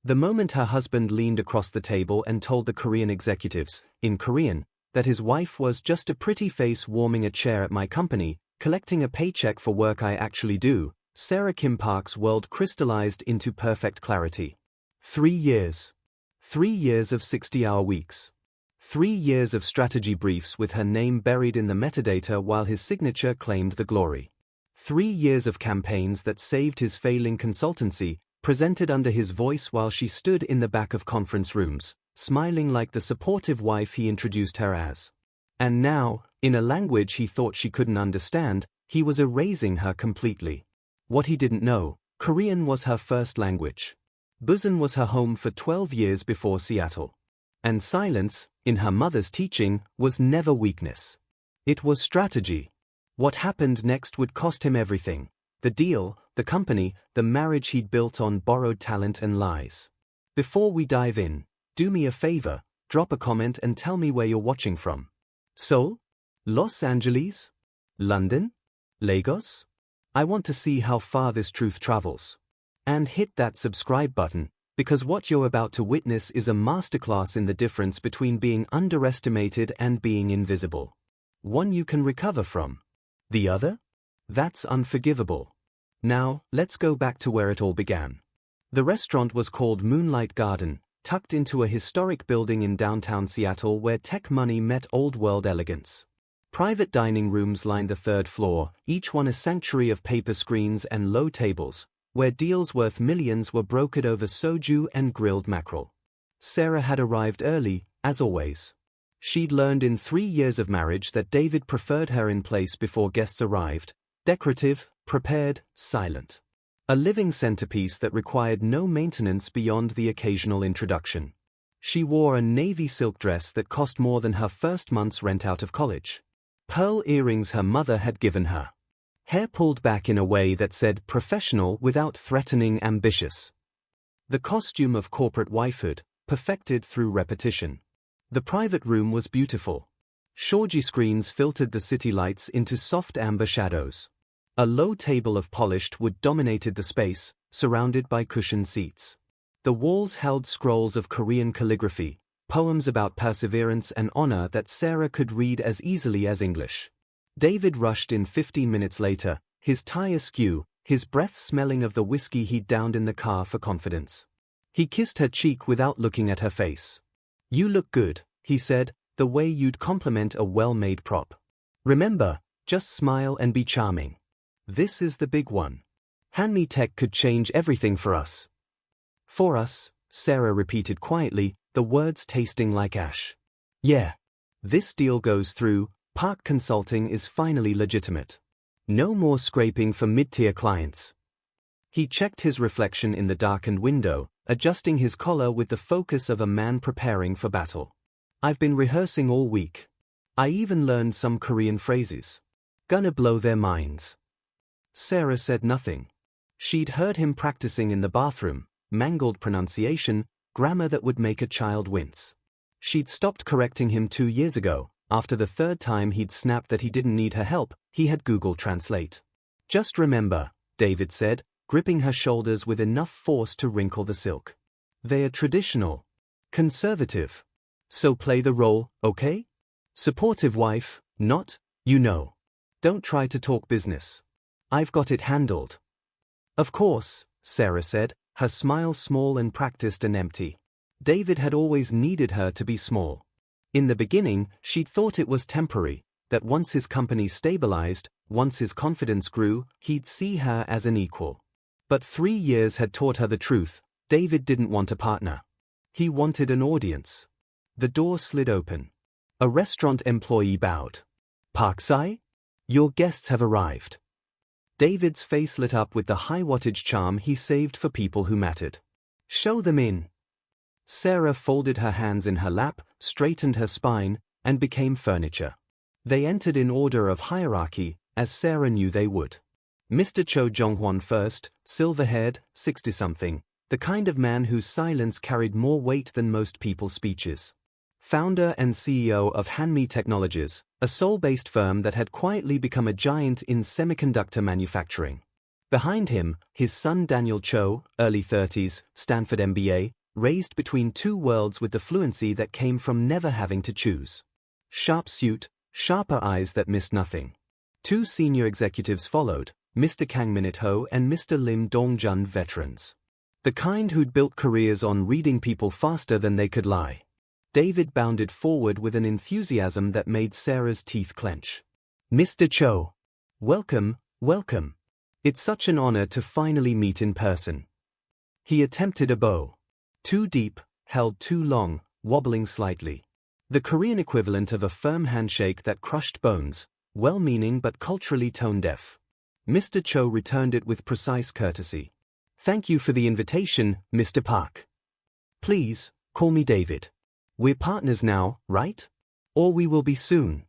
The moment her husband leaned across the table and told the Korean executives, in Korean, that his wife was just a pretty face warming a chair at my company, collecting a paycheck for work I actually do, Sarah Kim Park's world crystallized into perfect clarity. 3 years. 3 years of 60-hour weeks. 3 years of strategy briefs with her name buried in the metadata while his signature claimed the glory. 3 years of campaigns that saved his failing consultancy, presented under his voice while she stood in the back of conference rooms, smiling like the supportive wife he introduced her as. And now, in a language he thought she couldn't understand, he was erasing her completely. What he didn't know, Korean was her first language. Busan was her home for 12 years before Seattle. And silence, in her mother's teaching, was never weakness. It was strategy. What happened next would cost him everything. The deal, the company, the marriage he'd built on borrowed talent and lies. Before we dive in, do me a favor, drop a comment and tell me where you're watching from. Seoul? Los Angeles? London? Lagos? I want to see how far this truth travels. And hit that subscribe button, because what you're about to witness is a masterclass in the difference between being underestimated and being invisible. One you can recover from. The other? That's unforgivable. Now, let's go back to where it all began. The restaurant was called Moonlight Garden, tucked into a historic building in downtown Seattle where tech money met old-world elegance. Private dining rooms lined the 3rd floor, each one a sanctuary of paper screens and low tables, where deals worth millions were brokered over soju and grilled mackerel. Sarah had arrived early, as always. She'd learned in 3 years of marriage that David preferred her in place before guests arrived, decorative, prepared, silent. A living centerpiece that required no maintenance beyond the occasional introduction. She wore a navy silk dress that cost more than her first month's rent out of college. Pearl earrings her mother had given her. Hair pulled back in a way that said professional without threatening ambitious. The costume of corporate wifehood, perfected through repetition. The private room was beautiful. Shoji screens filtered the city lights into soft amber shadows. A low table of polished wood dominated the space, surrounded by cushioned seats. The walls held scrolls of Korean calligraphy, poems about perseverance and honor that Sarah could read as easily as English. David rushed in 15 minutes later, his tie askew, his breath smelling of the whiskey he'd downed in the car for confidence. He kissed her cheek without looking at her face. "You look good," he said, "the way you'd compliment a well-made prop. Remember, just smile and be charming. This is the big one. Hanmi Tech could change everything for us." "For us," Sarah repeated quietly, the words tasting like ash. "Yeah. This deal goes through. Park Consulting is finally legitimate. No more scraping for mid-tier clients." He checked his reflection in the darkened window, adjusting his collar with the focus of a man preparing for battle. "I've been rehearsing all week. I even learned some Korean phrases. Gonna blow their minds." Sarah said nothing. She'd heard him practicing in the bathroom, mangled pronunciation, grammar that would make a child wince. She'd stopped correcting him 2 years ago. After the 3rd time he'd snapped that he didn't need her help, he had Google Translate. "Just remember," David said, gripping her shoulders with enough force to wrinkle the silk. "They're traditional. Conservative. So play the role, okay? Supportive wife, not, you know. Don't try to talk business. I've got it handled." "Of course," Sarah said, her smile small and practiced and empty. David had always needed her to be small. In the beginning, she'd thought it was temporary, that once his company stabilized, once his confidence grew, he'd see her as an equal. But 3 years had taught her the truth. David didn't want a partner. He wanted an audience. The door slid open. A restaurant employee bowed. "Parksai? Your guests have arrived." David's face lit up with the high-wattage charm he saved for people who mattered. "Show them in." Sarah folded her hands in her lap, straightened her spine, and became furniture. They entered in order of hierarchy, as Sarah knew they would. Mr. Cho Jonghwan first, silver-haired, 60-something, the kind of man whose silence carried more weight than most people's speeches. Founder and CEO of Hanmi Technologies, a Seoul-based firm that had quietly become a giant in semiconductor manufacturing. Behind him, his son Daniel Cho, early 30s, Stanford MBA, raised between two worlds with the fluency that came from never having to choose. Sharp suit, sharper eyes that missed nothing. Two senior executives followed, Mr. Kang Min-it Ho and Mr. Lim Dong-jun, veterans. The kind who'd built careers on reading people faster than they could lie. David bounded forward with an enthusiasm that made Sarah's teeth clench. Mr. Cho. Welcome, welcome. It's such an honor to finally meet in person. He attempted a bow. Too deep, held too long, wobbling slightly. The Korean equivalent of a firm handshake that crushed bones, well-meaning but culturally tone-deaf. Mr. Cho returned it with precise courtesy. Thank you for the invitation, Mr. Park. Please, call me David. We're partners now, right? Or we will be soon.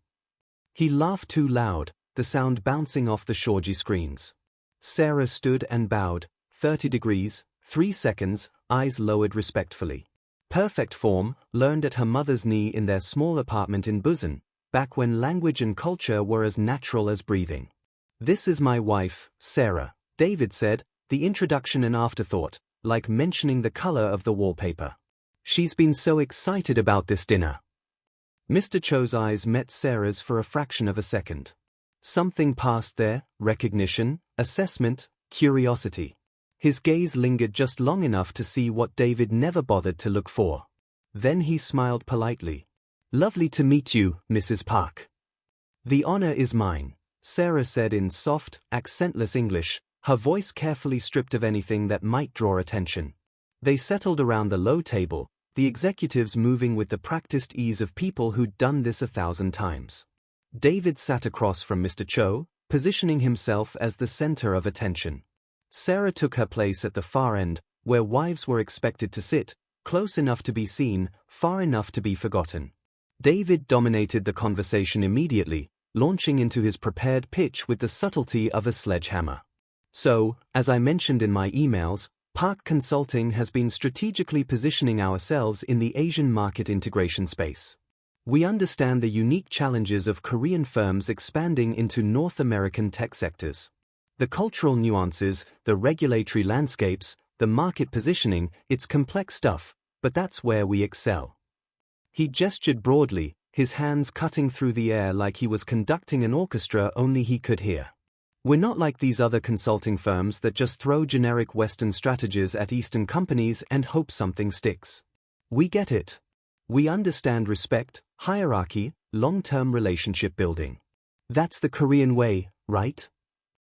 He laughed too loud, the sound bouncing off the Shoji screens. Sarah stood and bowed, 30 degrees, 3 seconds, eyes lowered respectfully. Perfect form, learned at her mother's knee in their small apartment in Busan, back when language and culture were as natural as breathing. This is my wife, Sarah, David said, the introduction an afterthought, like mentioning the color of the wallpaper. She's been so excited about this dinner. Mr. Cho's eyes met Sarah's for a fraction of a second. Something passed there, recognition, assessment, curiosity. His gaze lingered just long enough to see what David never bothered to look for. Then he smiled politely. Lovely to meet you, Mrs. Park. The honor is mine, Sarah said in soft, accentless English, her voice carefully stripped of anything that might draw attention. They settled around the low table, the executives moving with the practiced ease of people who'd done this 1,000 times. David sat across from Mr. Cho, positioning himself as the center of attention. Sarah took her place at the far end, where wives were expected to sit, close enough to be seen, far enough to be forgotten. David dominated the conversation immediately, launching into his prepared pitch with the subtlety of a sledgehammer. So, as I mentioned in my emails, Park Consulting has been strategically positioning ourselves in the Asian market integration space. We understand the unique challenges of Korean firms expanding into North American tech sectors. The cultural nuances, the regulatory landscapes, the market positioning, it's complex stuff, but that's where we excel. He gestured broadly, his hands cutting through the air like he was conducting an orchestra only he could hear. We're not like these other consulting firms that just throw generic Western strategies at Eastern companies and hope something sticks. We get it. We understand respect, hierarchy, long-term relationship building. That's the Korean way, right?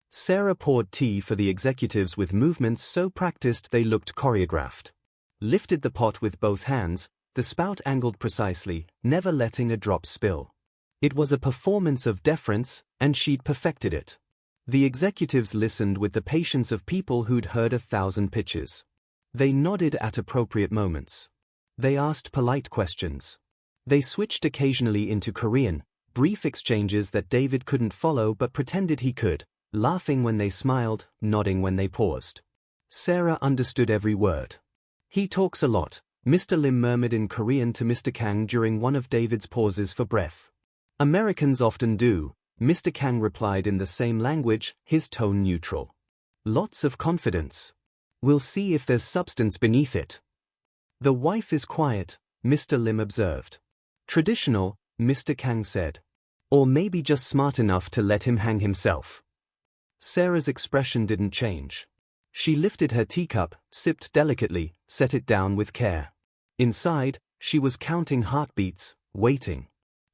Sarah poured tea for the executives with movements so practiced they looked choreographed. Lifted the pot with both hands, the spout angled precisely, never letting a drop spill. It was a performance of deference, and she'd perfected it. The executives listened with the patience of people who'd heard 1,000 pitches. They nodded at appropriate moments. They asked polite questions. They switched occasionally into Korean, brief exchanges that David couldn't follow but pretended he could, laughing when they smiled, nodding when they paused. Sarah understood every word. He talks a lot, Mr. Lim murmured in Korean to Mr. Kang during one of David's pauses for breath. Americans often do, Mr. Kang replied in the same language, his tone neutral. Lots of confidence. We'll see if there's substance beneath it. The wife is quiet, Mr. Lim observed. Traditional, Mr. Kang said. Or maybe just smart enough to let him hang himself. Sarah's expression didn't change. She lifted her teacup, sipped delicately, set it down with care. Inside, she was counting heartbeats, waiting.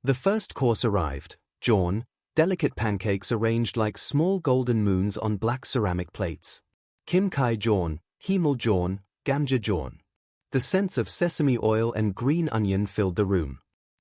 The first course arrived, Jeon, delicate pancakes arranged like small golden moons on black ceramic plates. Kim Kai Jeon, Himul Jeon, Gamja Jeon. The scents of sesame oil and green onion filled the room.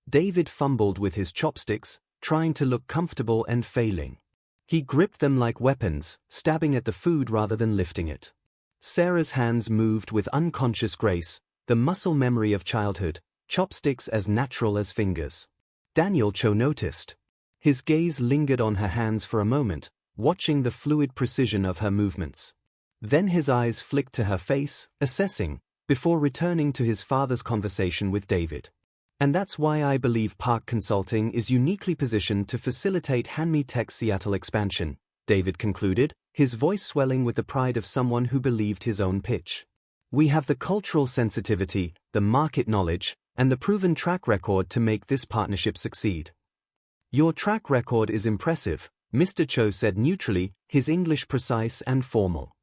David fumbled with his chopsticks, trying to look comfortable and failing. He gripped them like weapons, stabbing at the food rather than lifting it. Sarah's hands moved with unconscious grace, the muscle memory of childhood, chopsticks as natural as fingers. Daniel Cho noticed. His gaze lingered on her hands for a moment, watching the fluid precision of her movements. Then his eyes flicked to her face, assessing, before returning to his father's conversation with David. And that's why I believe Park Consulting is uniquely positioned to facilitate Hanmi Tech's Seattle expansion, David concluded, his voice swelling with the pride of someone who believed his own pitch. We have the cultural sensitivity, the market knowledge, and the proven track record to make this partnership succeed. Your track record is impressive, Mr. Cho said neutrally, his English precise and formal.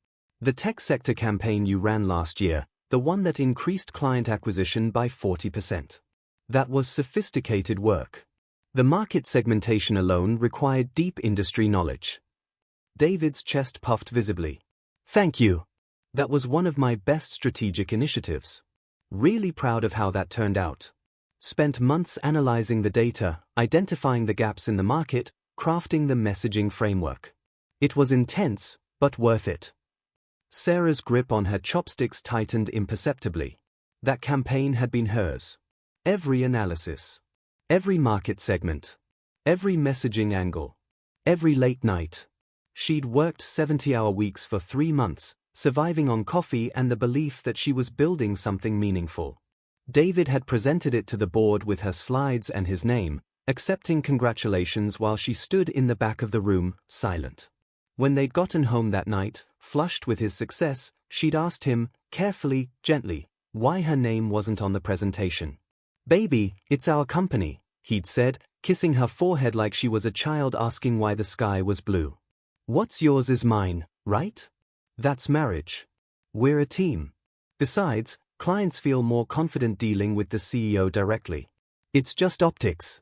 The tech sector campaign you ran last year, the one that increased client acquisition by 40%. That was sophisticated work. The market segmentation alone required deep industry knowledge. David's chest puffed visibly. Thank you. That was one of my best strategic initiatives. Really proud of how that turned out. Spent months analyzing the data, identifying the gaps in the market, crafting the messaging framework. It was intense, but worth it. Sarah's grip on her chopsticks tightened imperceptibly. That campaign had been hers. Every analysis. Every market segment. Every messaging angle. Every late night. She'd worked 70-hour weeks for 3 months, surviving on coffee and the belief that she was building something meaningful. David had presented it to the board with her slides and his name, accepting congratulations while she stood in the back of the room, silent. When they'd gotten home that night, flushed with his success, she'd asked him, carefully, gently, why her name wasn't on the presentation. Baby, it's our company, he'd said, kissing her forehead like she was a child asking why the sky was blue. What's yours is mine, right? That's marriage. We're a team. Besides, clients feel more confident dealing with the CEO directly. It's just optics.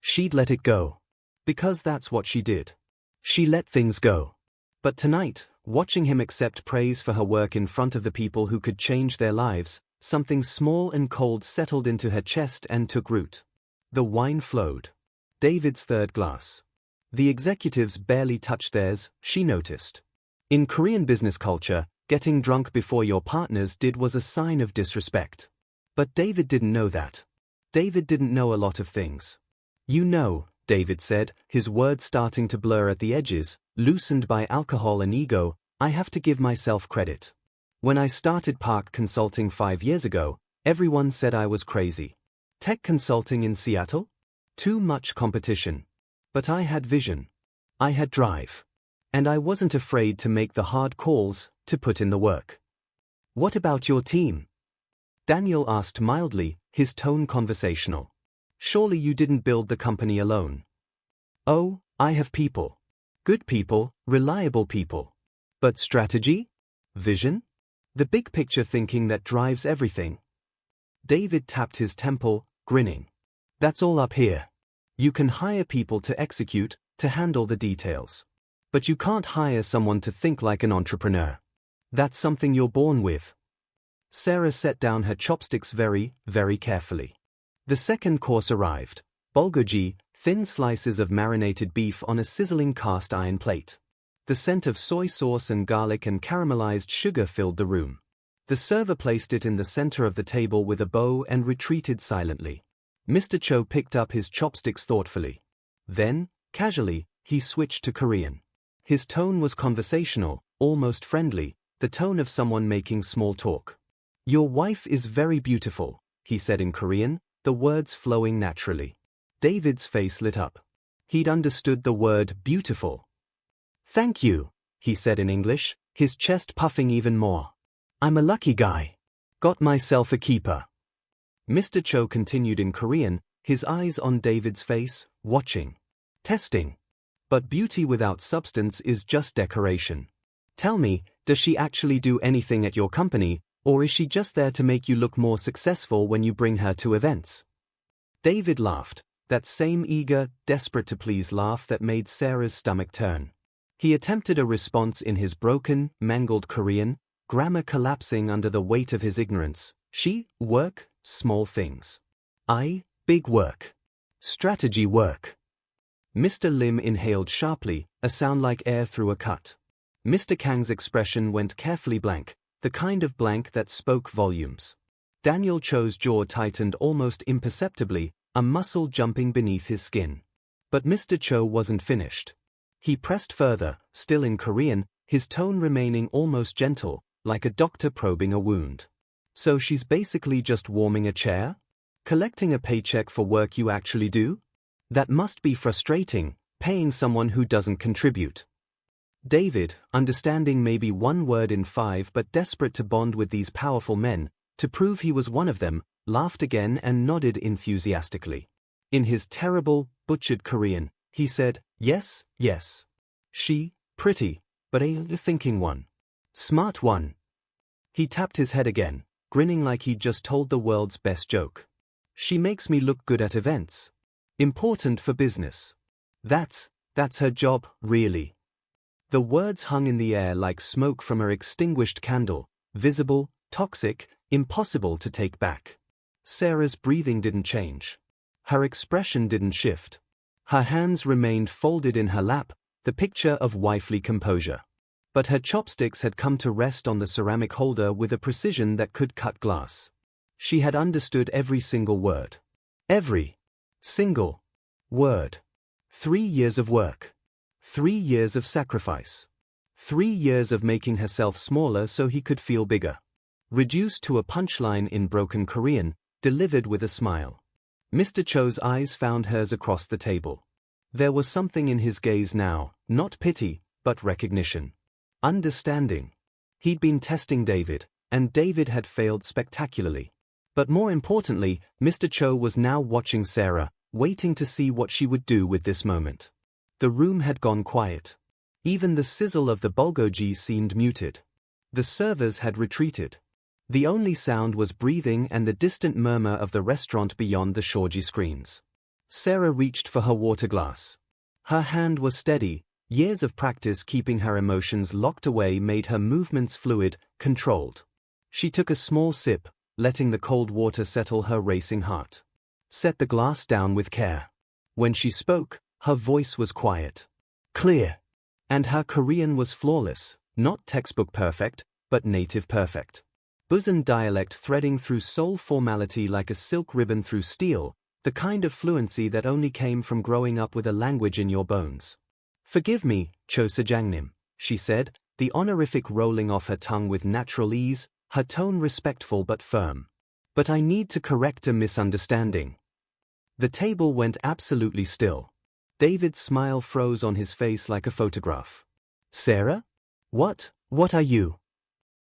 She'd let it go. Because that's what she did. She let things go. But tonight, watching him accept praise for her work in front of the people who could change their lives, something small and cold settled into her chest and took root. The wine flowed. David's third glass. The executives barely touched theirs, she noticed. In Korean business culture, getting drunk before your partners did was a sign of disrespect. But David didn't know that. David didn't know a lot of things. You know, David said, his words starting to blur at the edges, loosened by alcohol and ego, I have to give myself credit. When I started Park Consulting 5 years ago, everyone said I was crazy. Tech consulting in Seattle? Too much competition. But I had vision. I had drive. And I wasn't afraid to make the hard calls, to put in the work. What about your team? Daniel asked mildly, his tone conversational. Surely you didn't build the company alone. Oh, I have people. Good people, reliable people. But strategy? Vision? The big picture thinking that drives everything. David tapped his temple, grinning. That's all up here. You can hire people to execute, to handle the details. But you can't hire someone to think like an entrepreneur. That's something you're born with. Sarah set down her chopsticks very, very carefully. The second course arrived. Bulgogi, thin slices of marinated beef on a sizzling cast iron plate. The scent of soy sauce and garlic and caramelized sugar filled the room. The server placed it in the center of the table with a bow and retreated silently. Mr. Cho picked up his chopsticks thoughtfully. Then, casually, he switched to Korean. His tone was conversational, almost friendly, the tone of someone making small talk. Your wife is very beautiful, he said in Korean, the words flowing naturally. David's face lit up. He'd understood the word beautiful. Thank you, he said in English, his chest puffing even more. I'm a lucky guy. Got myself a keeper. Mr. Cho continued in Korean, his eyes on David's face, watching. Testing. But beauty without substance is just decoration. Tell me, does she actually do anything at your company, or is she just there to make you look more successful when you bring her to events? David laughed, that same eager, desperate to please laugh that made Sarah's stomach turn. He attempted a response in his broken, mangled Korean, grammar collapsing under the weight of his ignorance. She, work, small things. I, big work. Strategy work. Mr. Lim inhaled sharply, a sound like air through a cut. Mr. Kang's expression went carefully blank, the kind of blank that spoke volumes. Daniel Cho's jaw tightened almost imperceptibly, a muscle jumping beneath his skin. But Mr. Cho wasn't finished. He pressed further, still in Korean, his tone remaining almost gentle, like a doctor probing a wound. So she's basically just warming a chair? Collecting a paycheck for work you actually do? That must be frustrating, paying someone who doesn't contribute. David, understanding maybe one word in 5 but desperate to bond with these powerful men, to prove he was one of them, laughed again and nodded enthusiastically. In his terrible, butchered Korean, he said, "Yes, yes. She, pretty, but a thinking one. Smart one." He tapped his head again, grinning like he'd just told the world's best joke. "She makes me look good at events. Important for business. That's her job, really." The words hung in the air like smoke from her extinguished candle, visible, toxic, impossible to take back. Sarah's breathing didn't change. Her expression didn't shift. Her hands remained folded in her lap, the picture of wifely composure. But her chopsticks had come to rest on the ceramic holder with a precision that could cut glass. She had understood every single word. Every single word. 3 years of work. 3 years of sacrifice. 3 years of making herself smaller so he could feel bigger. Reduced to a punchline in broken Korean, delivered with a smile. Mr. Cho's eyes found hers across the table. There was something in his gaze now, not pity, but recognition. Understanding. He'd been testing David, and David had failed spectacularly. But more importantly, Mr. Cho was now watching Sarah, waiting to see what she would do with this moment. The room had gone quiet. Even the sizzle of the bulgogi seemed muted. The servers had retreated. The only sound was breathing and the distant murmur of the restaurant beyond the shoji screens. Sarah reached for her water glass. Her hand was steady. Years of practice keeping her emotions locked away made her movements fluid, controlled. She took a small sip, letting the cold water settle her racing heart. Set the glass down with care. When she spoke, her voice was quiet, clear. And her Korean was flawless, not textbook perfect, but native perfect. Busan dialect threading through soul formality like a silk ribbon through steel, the kind of fluency that only came from growing up with a language in your bones. "Forgive me, Cho Sejangnim," she said, the honorific rolling off her tongue with natural ease, her tone respectful but firm. "But I need to correct a misunderstanding." The table went absolutely still. David's smile froze on his face like a photograph. "Sarah? What are you?"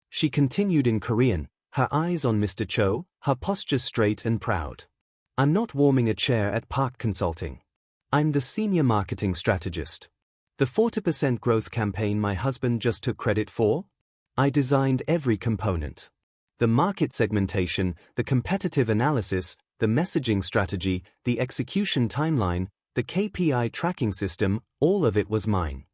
She continued in Korean, her eyes on Mr. Cho, her posture straight and proud. "I'm not warming a chair at Park Consulting. I'm the senior marketing strategist. The 40% growth campaign my husband just took credit for? I designed every component. The market segmentation, the competitive analysis, the messaging strategy, the execution timeline, the KPI tracking system, all of it was mine."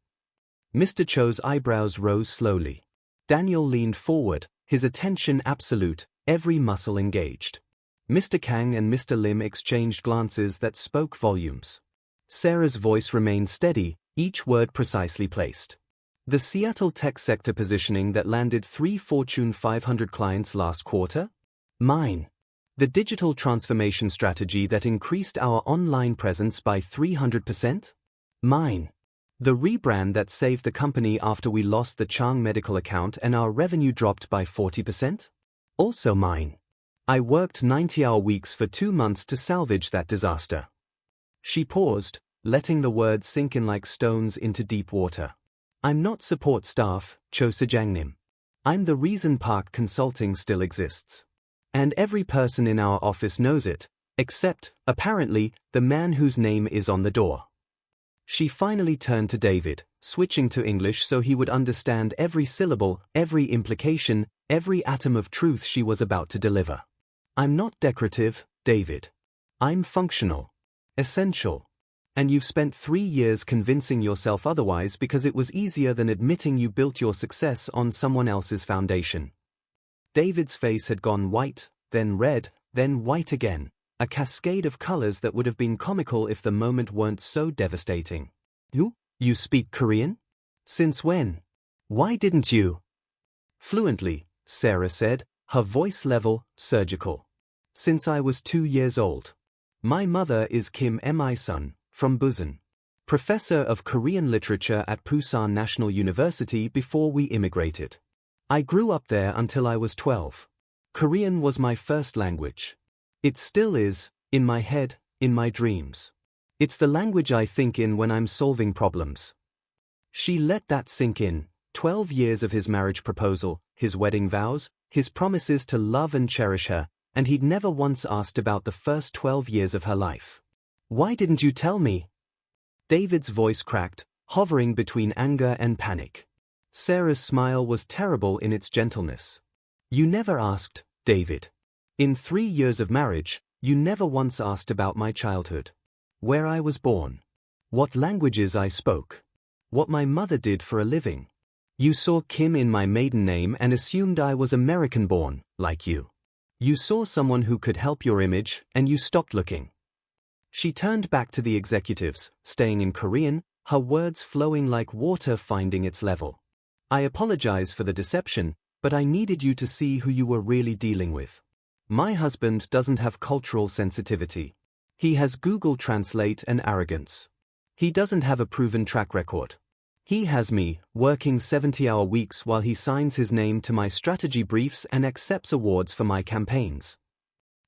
Mr. Cho's eyebrows rose slowly. Daniel leaned forward, his attention absolute, every muscle engaged. Mr. Kang and Mr. Lim exchanged glances that spoke volumes. Sarah's voice remained steady, each word precisely placed. "The Seattle tech sector positioning that landed 3 Fortune 500 clients last quarter? Mine. The digital transformation strategy that increased our online presence by 300%? Mine. The rebrand that saved the company after we lost the Chang medical account and our revenue dropped by 40%? Also mine. I worked 90-hour weeks for 2 months to salvage that disaster." She paused, letting the words sink in like stones into deep water. "I'm not support staff, Cho Sejangnim. I'm the reason Park Consulting still exists. And every person in our office knows it, except, apparently, the man whose name is on the door." She finally turned to David, switching to English so he would understand every syllable, every implication, every atom of truth she was about to deliver. "I'm not decorative, David. I'm functional. Essential. And you've spent 3 years convincing yourself otherwise because it was easier than admitting you built your success on someone else's foundation." David's face had gone white, then red, then white again, a cascade of colors that would have been comical if the moment weren't so devastating. You speak Korean? Since when? Why didn't you?" "Fluently," Sarah said, her voice level, surgical. "Since I was 2 years old. My mother is Kim Mi-sun, from Busan. Professor of Korean literature at Pusan National University before we immigrated. I grew up there until I was 12. Korean was my first language. It still is, in my head, in my dreams. It's the language I think in when I'm solving problems." She let that sink in. 12 years of his marriage proposal, his wedding vows, his promises to love and cherish her, and he'd never once asked about the first 12 years of her life. Why didn't you tell me? David's voice cracked, hovering between anger and panic. Sarah's smile was terrible in its gentleness. You never asked, David. In 3 years of marriage, you never once asked about my childhood. Where I was born. What languages I spoke. What my mother did for a living. You saw Kim in my maiden name and assumed I was American-born, like you. You saw someone who could help your image, and you stopped looking. She turned back to the executives, staying in Korean, her words flowing like water finding its level. I apologize for the deception, but I needed you to see who you were really dealing with. My husband doesn't have cultural sensitivity. He has Google Translate and arrogance. He doesn't have a proven track record. He has me, working 70-hour weeks while he signs his name to my strategy briefs and accepts awards for my campaigns.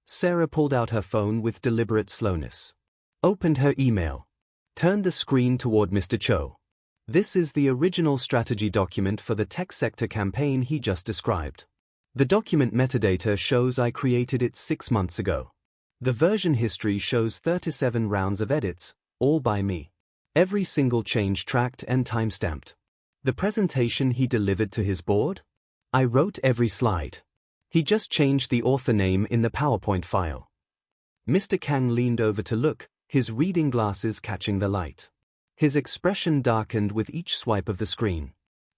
Sarah pulled out her phone with deliberate slowness. Opened her email. Turned the screen toward Mr. Cho. This is the original strategy document for the tech sector campaign he just described. The document metadata shows I created it 6 months ago. The version history shows 37 rounds of edits, all by me. Every single change tracked and timestamped. The presentation he delivered to his board? I wrote every slide. He just changed the author name in the PowerPoint file. Mr. Kang leaned over to look, his reading glasses catching the light. His expression darkened with each swipe of the screen.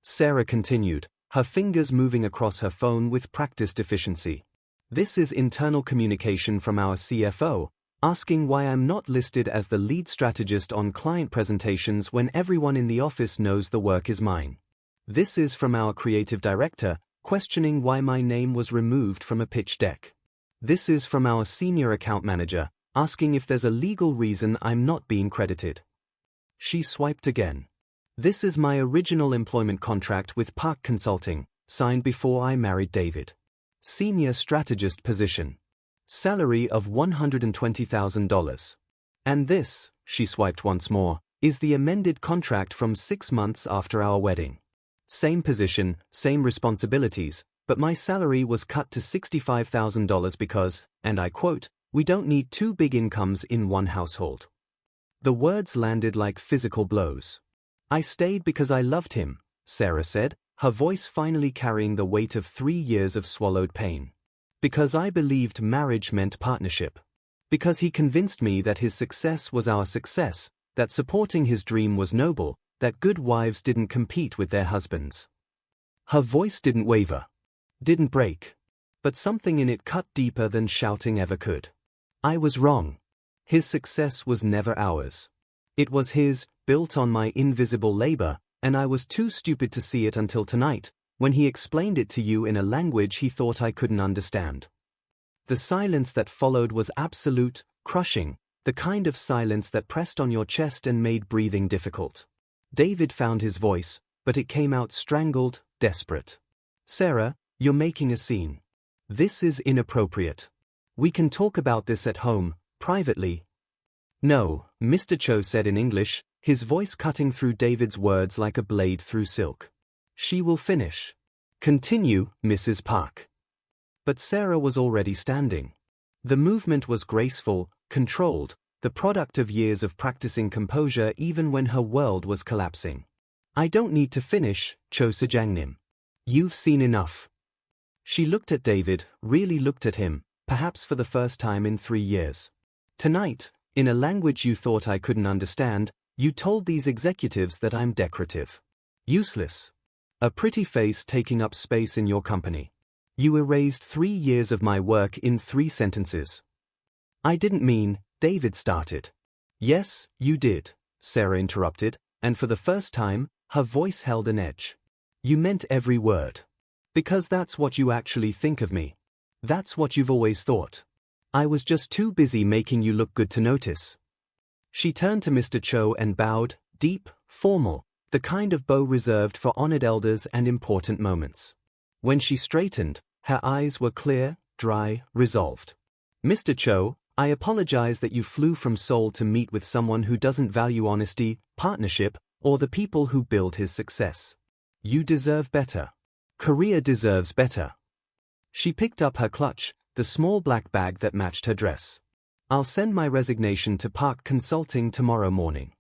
Sarah continued, her fingers moving across her phone with practiced efficiency. This is internal communication from our CFO, asking why I'm not listed as the lead strategist on client presentations when everyone in the office knows the work is mine. This is from our creative director, questioning why my name was removed from a pitch deck. This is from our senior account manager, asking if there's a legal reason I'm not being credited. She swiped again. This is my original employment contract with Park Consulting, signed before I married David. Senior strategist position. Salary of $120,000. And this, she swiped once more, is the amended contract from 6 months after our wedding. Same position, same responsibilities, but my salary was cut to $65,000 because, and I quote, we don't need 2 big incomes in one household. The words landed like physical blows. I stayed because I loved him, Sarah said, her voice finally carrying the weight of 3 years of swallowed pain. Because I believed marriage meant partnership. Because he convinced me that his success was our success, that supporting his dream was noble, that good wives didn't compete with their husbands. Her voice didn't waver. Didn't break. But something in it cut deeper than shouting ever could. I was wrong. His success was never ours. It was his, built on my invisible labor, and I was too stupid to see it until tonight, when he explained it to you in a language he thought I couldn't understand. The silence that followed was absolute, crushing, the kind of silence that pressed on your chest and made breathing difficult. David found his voice, but it came out strangled, desperate. Sarah, you're making a scene. This is inappropriate. We can talk about this at home, privately. No, Mr. Cho said in English, his voice cutting through David's words like a blade through silk. She will finish. Continue, Mrs. Park. But Sarah was already standing. The movement was graceful, controlled, the product of years of practicing composure even when her world was collapsing. I don't need to finish, Cho Sejangnim. You've seen enough. She looked at David, really looked at him, perhaps for the first time in 3 years. Tonight, in a language you thought I couldn't understand, you told these executives that I'm decorative. Useless. A pretty face taking up space in your company. You erased 3 years of my work in 3 sentences. I didn't mean, David started. Yes, you did, Sarah interrupted, and for the first time, her voice held an edge. You meant every word. Because that's what you actually think of me. That's what you've always thought. I was just too busy making you look good to notice. She turned to Mr. Cho and bowed, deep, formal, the kind of bow reserved for honored elders and important moments. When she straightened, her eyes were clear, dry, resolved. Mr. Cho, I apologize that you flew from Seoul to meet with someone who doesn't value honesty, partnership, or the people who build his success. You deserve better. Korea deserves better. She picked up her clutch, the small black bag that matched her dress. I'll send my resignation to Park Consulting tomorrow morning,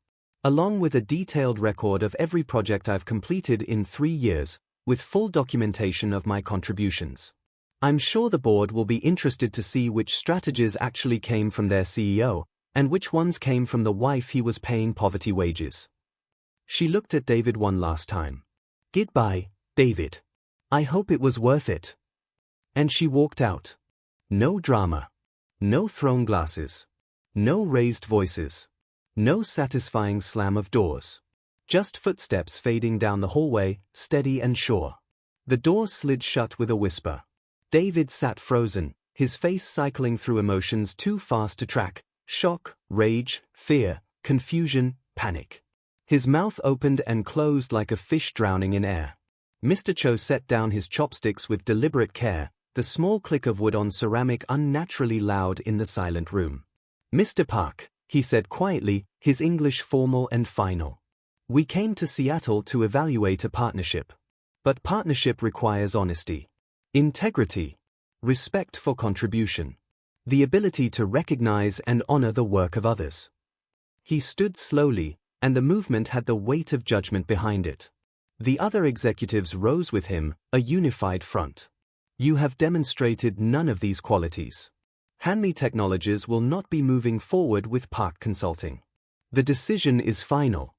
along with a detailed record of every project I've completed in 3 years, with full documentation of my contributions. I'm sure the board will be interested to see which strategies actually came from their CEO, and which ones came from the wife he was paying poverty wages. She looked at David one last time. Goodbye, David. I hope it was worth it. And she walked out. No drama. No thrown glasses. No raised voices. No satisfying slam of doors. Just footsteps fading down the hallway, steady and sure. The door slid shut with a whisper. David sat frozen, his face cycling through emotions too fast to track: shock, rage, fear, confusion, panic. His mouth opened and closed like a fish drowning in air. Mr. Cho set down his chopsticks with deliberate care, the small click of wood on ceramic unnaturally loud in the silent room. Mr. Park, he said quietly, his English formal and final. We came to Seattle to evaluate a partnership. But partnership requires honesty, integrity, respect for contribution, the ability to recognize and honor the work of others. He stood slowly, and the movement had the weight of judgment behind it. The other executives rose with him, a unified front. You have demonstrated none of these qualities. Hanmi Technologies will not be moving forward with Park Consulting. The decision is final.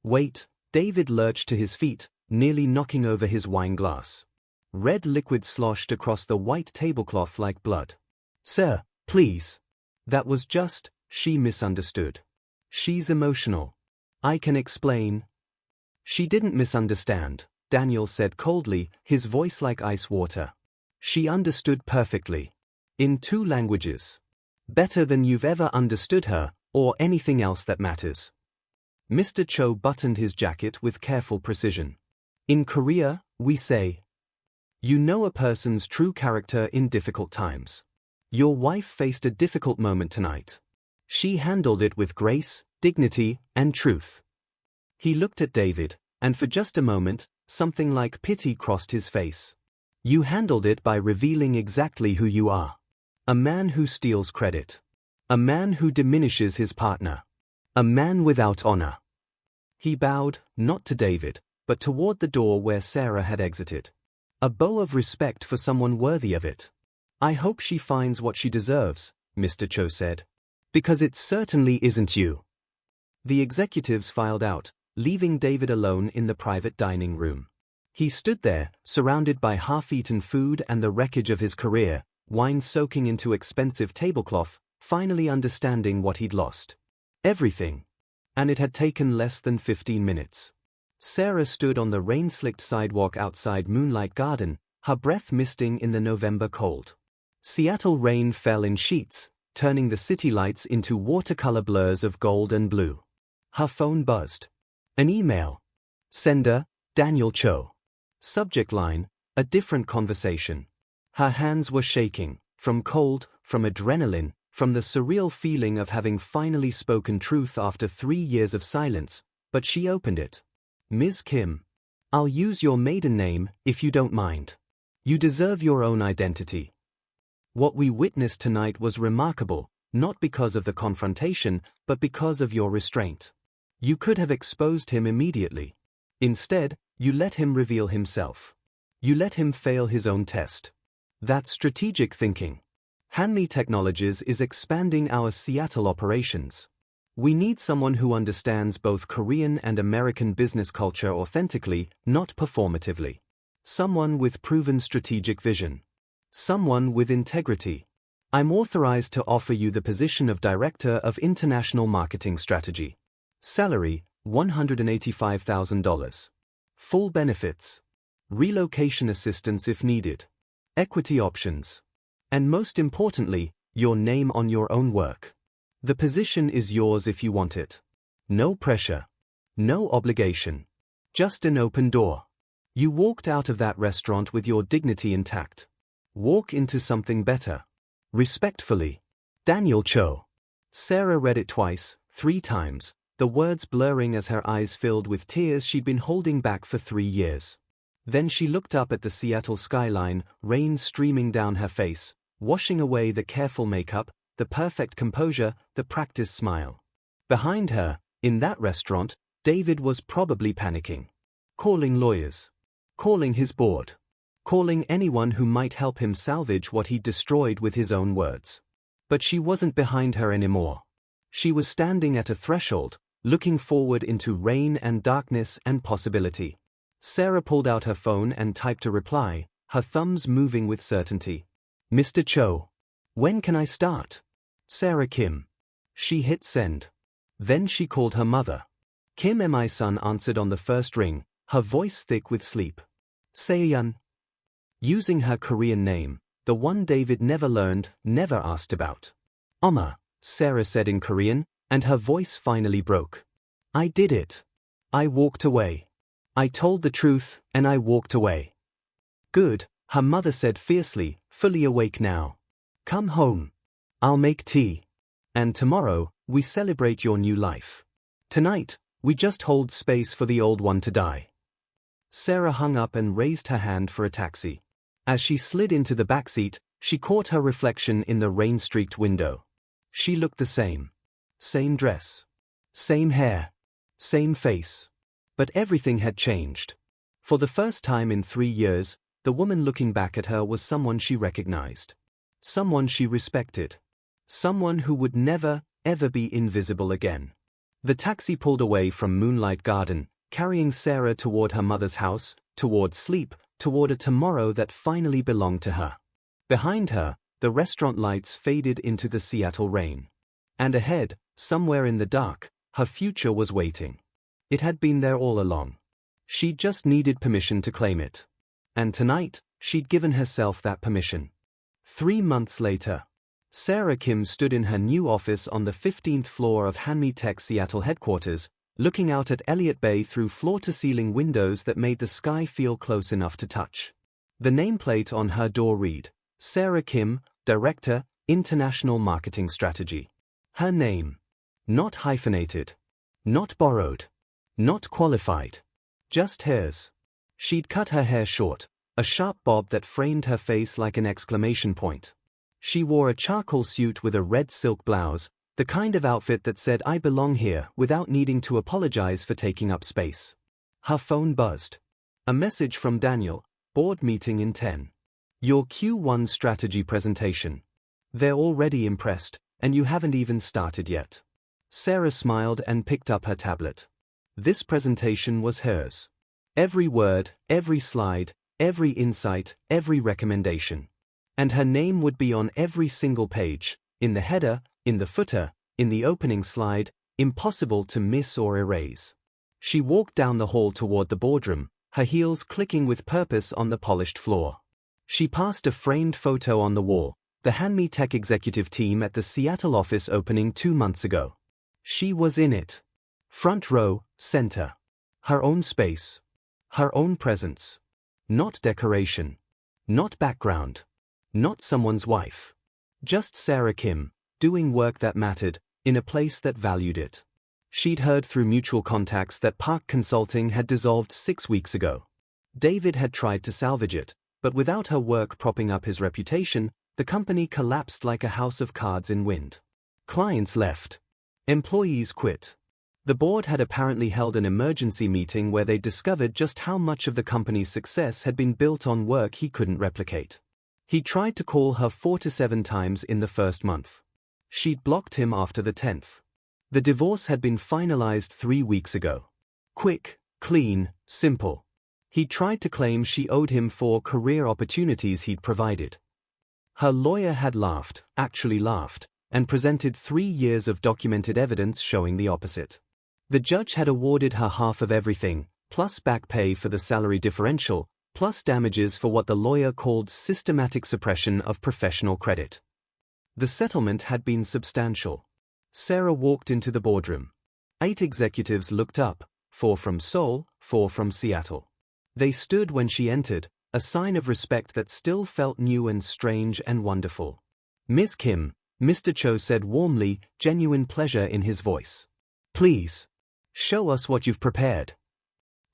Wait, David lurched to his feet, nearly knocking over his wine glass. Red liquid sloshed across the white tablecloth like blood. Sir, please. That was just, she misunderstood. She's emotional. I can explain. She didn't misunderstand, Daniel said coldly, his voice like ice water. She understood perfectly. In 2 languages. Better than you've ever understood her, or anything else that matters. Mr. Cho buttoned his jacket with careful precision. In Korea, we say, you know a person's true character in difficult times. Your wife faced a difficult moment tonight. She handled it with grace, dignity, and truth. He looked at David, and for just a moment, something like pity crossed his face. You handled it by revealing exactly who you are. A man who steals credit. A man who diminishes his partner. A man without honor. He bowed, not to David, but toward the door where Sarah had exited. A bow of respect for someone worthy of it. I hope she finds what she deserves, Mr. Cho said. Because it certainly isn't you. The executives filed out, leaving David alone in the private dining room. He stood there, surrounded by half-eaten food and the wreckage of his career, wine soaking into expensive tablecloth, finally understanding what he'd lost. Everything. And it had taken less than 15 minutes. Sarah stood on the rain-slicked sidewalk outside Moonlight Garden, her breath misting in the November cold. Seattle rain fell in sheets, turning the city lights into watercolor blurs of gold and blue. Her phone buzzed. An email. Sender, Daniel Cho. Subject line, a different conversation. Her hands were shaking, from cold, from adrenaline, from the surreal feeling of having finally spoken truth after 3 years of silence, but she opened it. Ms. Kim. I'll use your maiden name, if you don't mind. You deserve your own identity. What we witnessed tonight was remarkable, not because of the confrontation, but because of your restraint. You could have exposed him immediately. Instead, you let him reveal himself. You let him fail his own test. That's strategic thinking. Hanmi Technologies is expanding our Seattle operations. We need someone who understands both Korean and American business culture authentically, not performatively. Someone with proven strategic vision. Someone with integrity. I'm authorized to offer you the position of Director of International Marketing Strategy. Salary, $185,000. Full benefits. Relocation assistance if needed. Equity options. And most importantly, your name on your own work. The position is yours if you want it. No pressure. No obligation. Just an open door. You walked out of that restaurant with your dignity intact. Walk into something better. Respectfully. Daniel Cho. Sarah read it twice, 3 times, the words blurring as her eyes filled with tears she'd been holding back for 3 years. Then she looked up at the Seattle skyline, rain streaming down her face, washing away the careful makeup, the perfect composure, the practiced smile. Behind her, in that restaurant, David was probably panicking. Calling lawyers. Calling his board. Calling anyone who might help him salvage what he'd destroyed with his own words. But she wasn't behind her anymore. She was standing at a threshold, looking forward into rain and darkness and possibility. Sarah pulled out her phone and typed a reply, her thumbs moving with certainty. Mr. Cho. When can I start? Sarah Kim. She hit send. Then she called her mother. Kim Mi-sun answered on the first ring, her voice thick with sleep. Saehyun. Using her Korean name, the one David never learned, never asked about. Oma, Sarah said in Korean, and her voice finally broke. I did it. I walked away. I told the truth, and I walked away. Good, her mother said fiercely, fully awake now. Come home. I'll make tea. And tomorrow, we celebrate your new life. Tonight, we just hold space for the old one to die. Sarah hung up and raised her hand for a taxi. As she slid into the backseat, she caught her reflection in the rain-streaked window. She looked the same. Same dress. Same hair. Same face. But everything had changed. For the first time in 3 years, the woman looking back at her was someone she recognized. Someone she respected. Someone who would never, ever be invisible again. The taxi pulled away from Moonlight Garden, carrying Sarah toward her mother's house, toward sleep, toward a tomorrow that finally belonged to her. Behind her, the restaurant lights faded into the Seattle rain. And ahead, somewhere in the dark, her future was waiting. It had been there all along. She just needed permission to claim it. And tonight, she'd given herself that permission. 3 months later, Sarah Kim stood in her new office on the 15th floor of Hanmi Tech Seattle headquarters, looking out at Elliott Bay through floor-to-ceiling windows that made the sky feel close enough to touch. The nameplate on her door read, Sarah Kim, Director, International Marketing Strategy. Her name. Not hyphenated. Not borrowed. Not qualified. Just hers. She'd cut her hair short, a sharp bob that framed her face like an exclamation point. She wore a charcoal suit with a red silk blouse, the kind of outfit that said I belong here without needing to apologize for taking up space. Her phone buzzed. A message from Daniel, board meeting in 10. Your Q1 strategy presentation. They're already impressed, and you haven't even started yet. Sarah smiled and picked up her tablet. This presentation was hers. Every word, every slide, every insight, every recommendation. And her name would be on every single page, in the header, in the footer, in the opening slide, impossible to miss or erase. She walked down the hall toward the boardroom, her heels clicking with purpose on the polished floor. She passed a framed photo on the wall, the Hanmi Tech executive team at the Seattle office opening 2 months ago. She was in it. Front row, center. Her own space. Her own presence. Not decoration. Not background. Not someone's wife. Just Sarah Kim, doing work that mattered, in a place that valued it. She'd heard through mutual contacts that Park Consulting had dissolved 6 weeks ago. David had tried to salvage it, but without her work propping up his reputation, the company collapsed like a house of cards in wind. Clients left. Employees quit. The board had apparently held an emergency meeting where they discovered just how much of the company's success had been built on work he couldn't replicate. He tried to call her 4 to 7 times in the first month. She'd blocked him after the 10th. The divorce had been finalized 3 weeks ago. Quick, clean, simple. He tried to claim she owed him for career opportunities he'd provided. Her lawyer had laughed, actually laughed, and presented 3 years of documented evidence showing the opposite. The judge had awarded her half of everything, plus back pay for the salary differential, plus damages for what the lawyer called systematic suppression of professional credit. The settlement had been substantial. Sarah walked into the boardroom. 8 executives looked up, 4 from Seoul, 4 from Seattle. They stood when she entered, a sign of respect that still felt new and strange and wonderful. Ms. Kim, Mr. Cho said warmly, genuine pleasure in his voice. Please. Show us what you've prepared.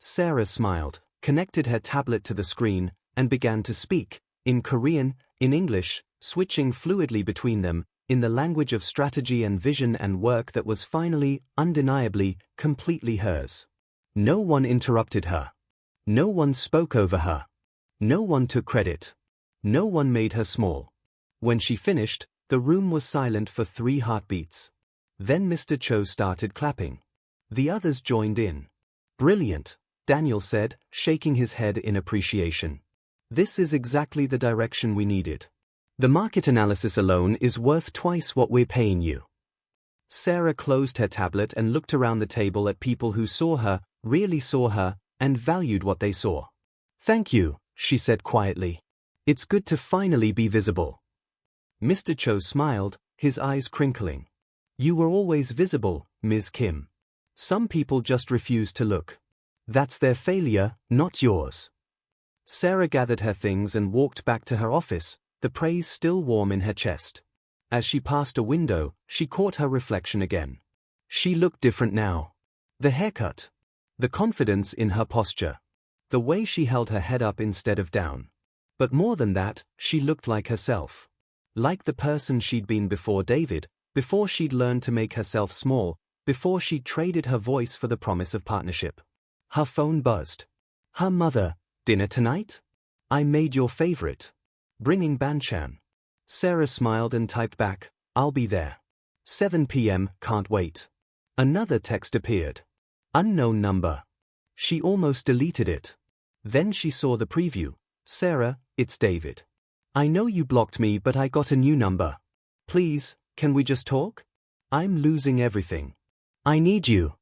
Sarah smiled, connected her tablet to the screen, and began to speak, in Korean, in English, switching fluidly between them, in the language of strategy and vision and work that was finally, undeniably, completely hers. No one interrupted her. No one spoke over her. No one took credit. No one made her small. When she finished, the room was silent for 3 heartbeats. Then Mr. Cho started clapping. The others joined in. Brilliant, Daniel said, shaking his head in appreciation. This is exactly the direction we needed. The market analysis alone is worth twice what we're paying you. Sarah closed her tablet and looked around the table at people who saw her, really saw her, and valued what they saw. Thank you, she said quietly. It's good to finally be visible. Mr. Cho smiled, his eyes crinkling. You were always visible, Ms. Kim. Some people just refuse to look. That's their failure, not yours. Sarah gathered her things and walked back to her office, the praise still warm in her chest. As she passed a window, she caught her reflection again. She looked different now. The haircut. The confidence in her posture. The way she held her head up instead of down. But more than that, she looked like herself. Like the person she'd been before David, before she'd learned to make herself small, before she'd traded her voice for the promise of partnership. Her phone buzzed. Her mother, dinner tonight? I made your favorite. Bringing banchan. Sarah smiled and typed back, I'll be there. 7 p.m, can't wait. Another text appeared. Unknown number. She almost deleted it. Then she saw the preview. Sarah, it's David. I know you blocked me, but I got a new number. Please, can we just talk? I'm losing everything. I need you.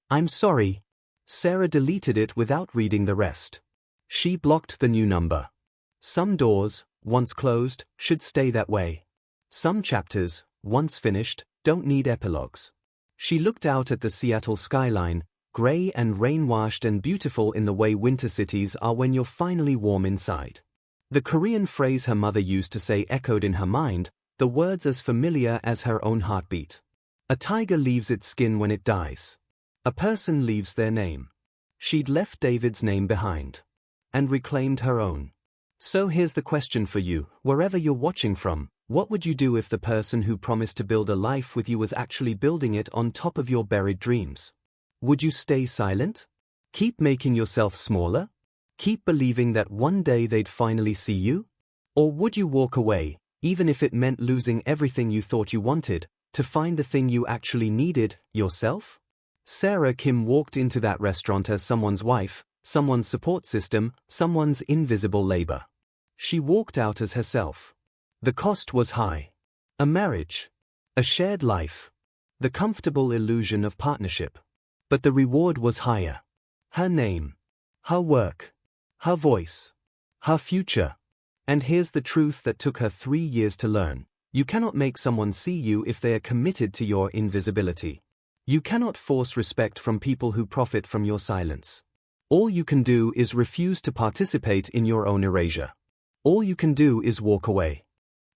I'm sorry. Sarah deleted it without reading the rest. She blocked the new number. Some doors, once closed, should stay that way. Some chapters, once finished, don't need epilogues. She looked out at the Seattle skyline, gray and rain-washed and beautiful in the way winter cities are when you're finally warm inside. The Korean phrase her mother used to say echoed in her mind, the words as familiar as her own heartbeat. A tiger leaves its skin when it dies. A person leaves their name. She'd left David's name behind. And reclaimed her own. So here's the question for you, wherever you're watching from, what would you do if the person who promised to build a life with you was actually building it on top of your buried dreams? Would you stay silent? Keep making yourself smaller? Keep believing that one day they'd finally see you? Or would you walk away, even if it meant losing everything you thought you wanted, to find the thing you actually needed, yourself? Sarah Kim walked into that restaurant as someone's wife, someone's support system, someone's invisible labor. She walked out as herself. The cost was high. A marriage. A shared life. The comfortable illusion of partnership. But the reward was higher. Her name. Her work. Her voice. Her future. And here's the truth that took her 3 years to learn. You cannot make someone see you if they are committed to your invisibility. You cannot force respect from people who profit from your silence. All you can do is refuse to participate in your own erasure. All you can do is walk away.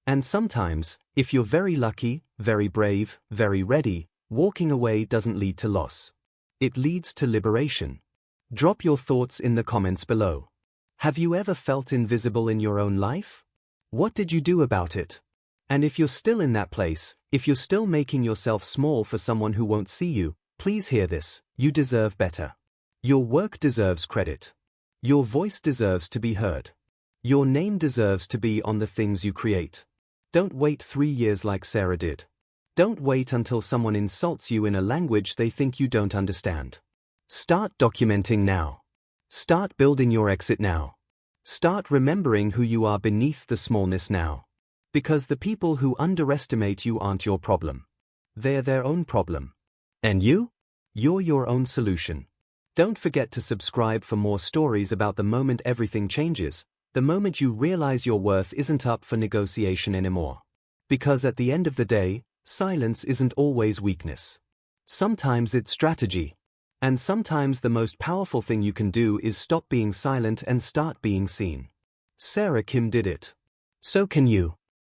And sometimes, if you're very lucky, very brave, very ready, walking away doesn't lead to loss. It leads to liberation. Drop your thoughts in the comments below. Have you ever felt invisible in your own life? What did you do about it? And if you're still in that place, if you're still making yourself small for someone who won't see you, please hear this, you deserve better. Your work deserves credit. Your voice deserves to be heard. Your name deserves to be on the things you create. Don't wait 3 years like Sarah did. Don't wait until someone insults you in a language they think you don't understand. Start documenting now. Start building your exit now. Start remembering who you are beneath the smallness now. Because the people who underestimate you aren't your problem. They're their own problem. And you? You're your own solution. Don't forget to subscribe for more stories about the moment everything changes, the moment you realize your worth isn't up for negotiation anymore. Because at the end of the day, silence isn't always weakness. Sometimes it's strategy. And sometimes the most powerful thing you can do is stop being silent and start being seen. Sarah Kim did it. So can you.